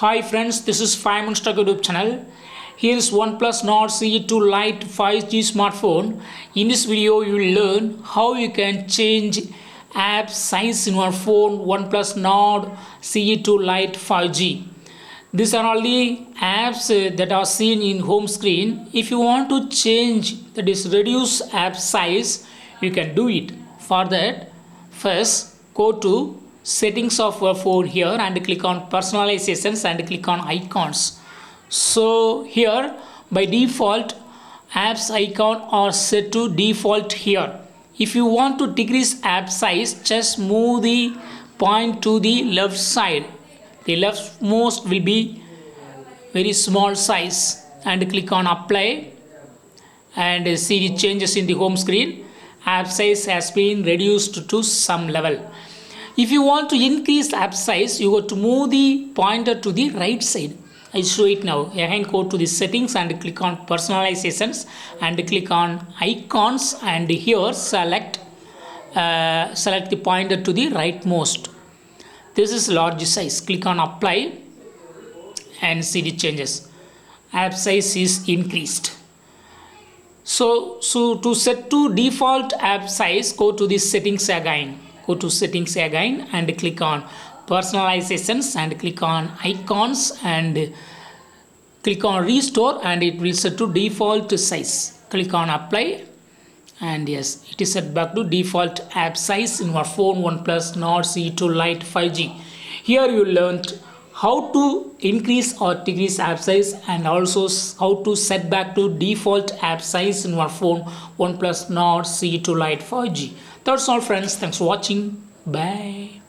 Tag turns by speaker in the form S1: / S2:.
S1: Hi friends, this is 5 Minutes Tech YouTube channel. Here is Oneplus Nord CE2 Lite 5G smartphone. In this video, you will learn how you can change app size in your phone Oneplus Nord CE2 Lite 5G. These are all the apps that are seen in home screen. If you want to change, that is reduce app size, you can do it. For that, first go to settings of your phone here and click on personalizations and click on icons. So here by default apps icon are set to default here. If you want to decrease app size, just move the point to the left side. The leftmost will be very small size and click on apply and see the changes in the home screen. App size has been reduced to some level. If you want to increase app size, you got to move the pointer to the right side. I show it now. Again, go to the settings and click on personalizations and click on icons and here select the pointer to the rightmost. This is large size. Click on apply and see the changes. App size is increased. So to set to default app size, go to the settings again. Go to settings again and click on personalizations and click on icons and click on restore and it will set to default size. Click on apply and yes, it is set back to default app size in your phone Oneplus Nord CE2 Lite 5G. Here you learned how to increase or decrease app size and also how to set back to default app size in your phone Oneplus Nord CE2 Lite 5G. That's all friends. Thanks for watching. Bye.